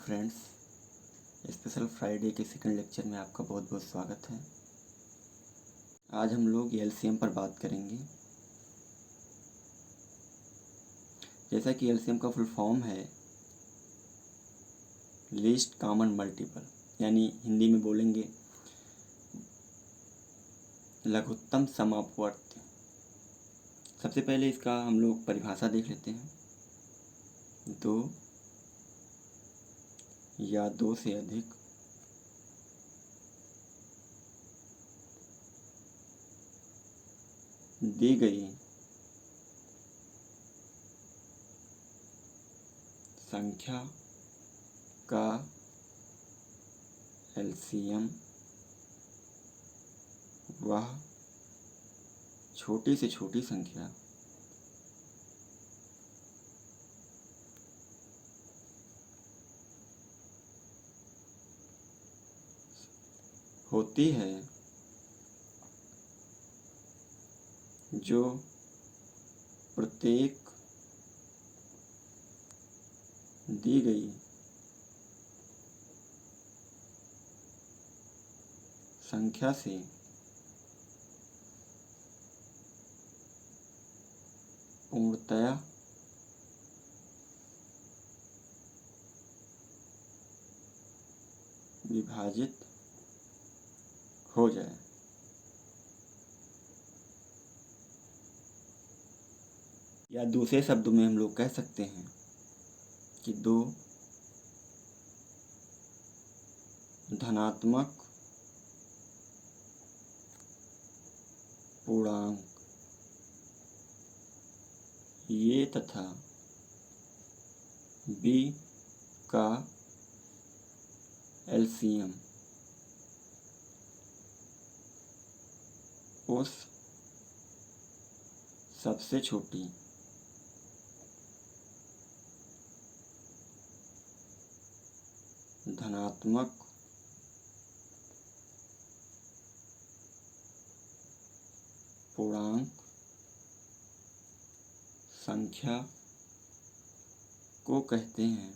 Friends, special Friday के second lecture में आपका बहुत बहुत स्वागत है। आज हम लोग एलसीएम पर बात करेंगे। जैसा कि एलसीएम का फुल फॉर्म है लीस्ट कॉमन मल्टीपल, यानी हिंदी में बोलेंगे लघुत्तम समापवर्ती। सबसे पहले इसका हम लोग परिभाषा देख लेते हैं। दो या दो से अधिक दी गई संख्या का एलसीएम वह छोटी से छोटी संख्या होती है जो प्रत्येक दी गई संख्या से पूर्णतया विभाजित हो जाए। या दूसरे शब्दों में हम लोग कह सकते हैं कि दो धनात्मक पूर्णांक ए तथा बी का एलसीएम उस सबसे छोटी धनात्मक पूर्णांक संख्या को कहते हैं।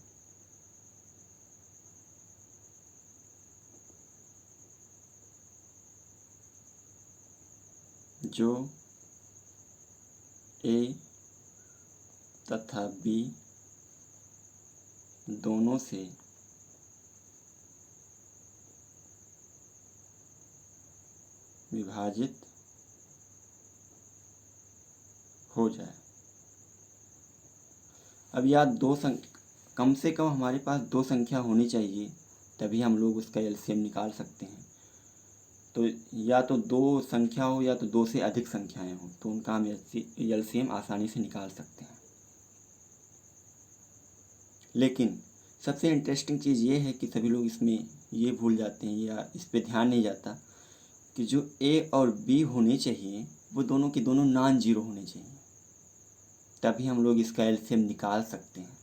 जो ए तथा बी दोनों से विभाजित हो जाए। अब याद कम से कम हमारे पास दो संख्या होनी चाहिए, तभी हम लोग उसका एलसीएम निकाल सकते हैं। तो या तो दो संख्या हो या तो दो से अधिक संख्याएं हो, तो उनका हम एलसीएम आसानी से निकाल सकते हैं। लेकिन सबसे इंटरेस्टिंग चीज़ ये है कि सभी लोग इसमें ये भूल जाते हैं या इस पे ध्यान नहीं जाता कि जो ए और बी होने चाहिए वो दोनों के दोनों नॉन जीरो होने चाहिए, तभी हम लोग इसका एलसीएम निकाल सकते हैं।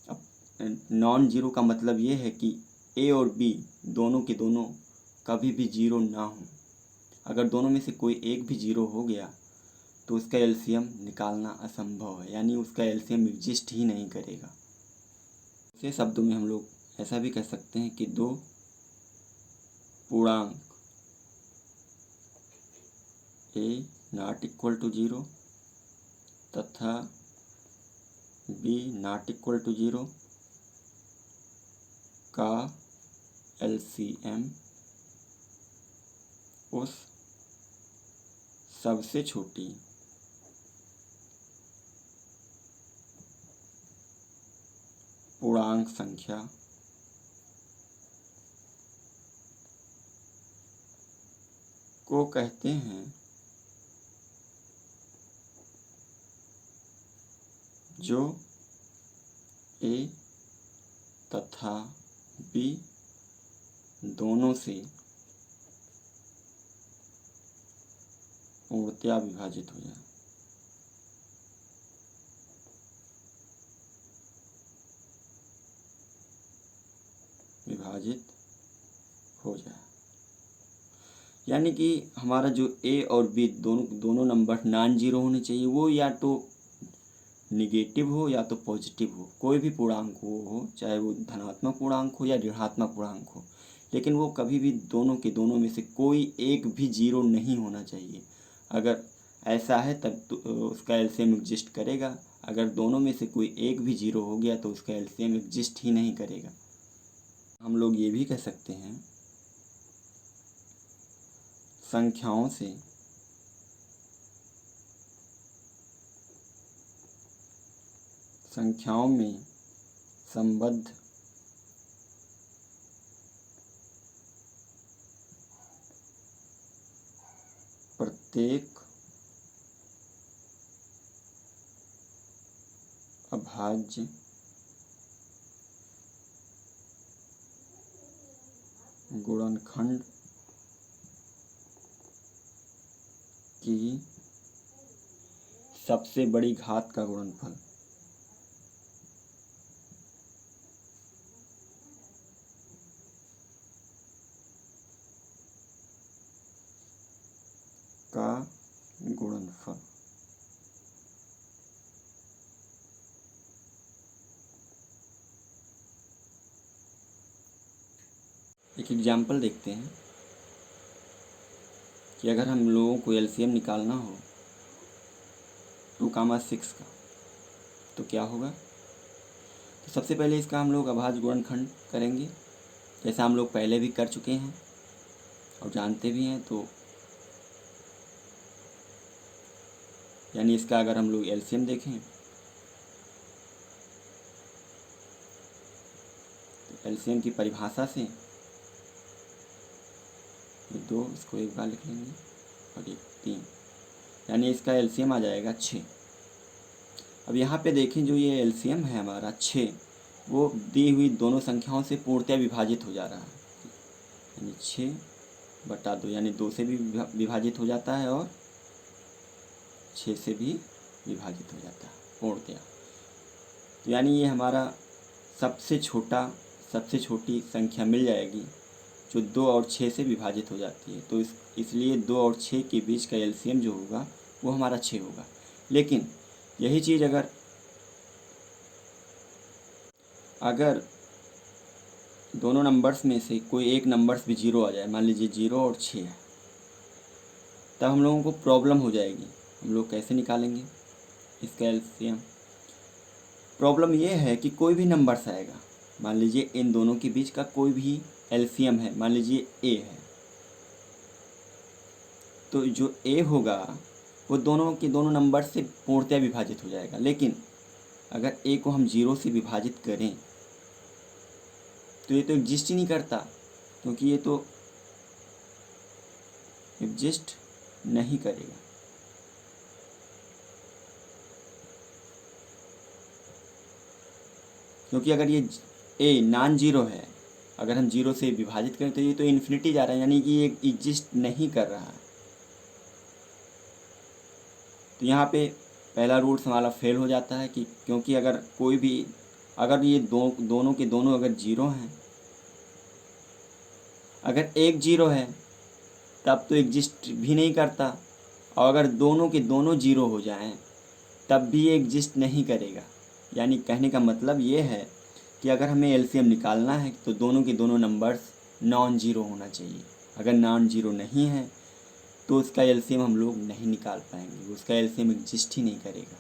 अब नॉन जीरो का मतलब ये है कि ए और बी दोनों के दोनों कभी भी जीरो ना हो। अगर दोनों में से कोई एक भी जीरो हो गया तो उसका एलसीएम निकालना असंभव है, यानी उसका एलसीएम एग्जिस्ट ही नहीं करेगा। दूसरे शब्दों में हम लोग ऐसा भी कह सकते हैं कि दो पूर्णांक A not equal to zero तथा B not equal to zero का एलसीएम उस सबसे छोटी पूर्णांक संख्या को कहते हैं। जो ए तथा बी दोनों से पूर्णतया विभाजित हो जाए। विभाजित हो जाए यानी कि हमारा जो ए और बी दोनों नंबर नॉन जीरो होने चाहिए, वो या तो निगेटिव हो या तो पॉजिटिव हो, कोई भी पूर्णांक हो, चाहे वो धनात्मक पूर्णांक हो या ऋणात्मक पूर्णांक हो, लेकिन वो कभी भी दोनों के दोनों में से कोई एक भी जीरो नहीं होना चाहिए। अगर ऐसा है तब तो उसका एलसीएम एग्जिस्ट करेगा। अगर दोनों में से कोई एक भी जीरो हो गया तो उसका एलसीएम एग्जिस्ट ही नहीं करेगा। हम लोग ये भी कह सकते हैं संख्याओं में संबद्ध प्रत्येक अभाज्य गुणनखंड की सबसे बड़ी घात का गुणनफल का गुणनफल। एक एग्जाम्पल देखते हैं कि अगर हम लोगों को एलसीएम निकालना हो 2,6 का तो क्या होगा। तो सबसे पहले इसका हम लोग अभाज्य गुणनखंड करेंगे, जैसा हम लोग पहले भी कर चुके हैं और जानते भी हैं। तो यानी इसका अगर हम लोग एलसीएम देखें तो एलसीएम की परिभाषा से ये 2, इसको एक बार लिख लेंगे, और ये 3, यानी इसका एलसीएम आ जाएगा 6। अब यहाँ पे देखें जो ये एलसीएम है हमारा 6, वो दी हुई दोनों संख्याओं से पूर्णतः विभाजित हो जा रहा है, यानी 6/2, यानी 2 से भी विभाजित हो जाता है और 6 से भी विभाजित हो जाता है पूर्णतः। तो यानी ये हमारा सबसे छोटी संख्या मिल जाएगी जो 2 और 6 से विभाजित हो जाती है। तो इसलिए 2 और 6 के बीच का एलसीएम जो होगा वो हमारा 6 होगा। लेकिन यही चीज़ अगर दोनों नंबर्स में से कोई एक नंबर्स भी जीरो आ जाए, मान लीजिए 0 और 6 है, तब हम लोगों को प्रॉब्लम हो जाएगी। हम लोग कैसे निकालेंगे इसका एलसीएम। प्रॉब्लम ये है कि कोई भी नंबर्स आएगा, मान लीजिए इन दोनों के बीच का कोई भी एलसीएम है, मान लीजिए ए है, तो जो ए होगा वो दोनों के दोनों नंबर से पूर्णतः विभाजित हो जाएगा। लेकिन अगर ए को हम 0 से विभाजित करें तो ये तो एग्जिस्ट ही नहीं करता, क्योंकि ये तो एग्जिस्ट नहीं करेगा। क्योंकि अगर ये ए नॉन जीरो है, अगर हम 0 से विभाजित करें तो ये तो इन्फिनिटी जा रहा है, यानी कि ये एग्जिस्ट नहीं कर रहा है। तो यहाँ पे पहला रूल हमारा फेल हो जाता है कि क्योंकि अगर ये दोनों के दोनों अगर 0 हैं, अगर एक 0 है तब तो एग्जिस्ट भी नहीं करता, और अगर दोनों के दोनों 0 हो जाएं तब भी ये एग्जिस्ट नहीं करेगा। यानी कहने का मतलब ये है कि अगर हमें एलसीएम निकालना है तो दोनों के दोनों नंबर्स नॉन जीरो होना चाहिए। अगर नॉन जीरो नहीं है तो उसका एलसीएम हम लोग नहीं निकाल पाएंगे, उसका एलसीएम एग्जिस्ट ही नहीं करेगा।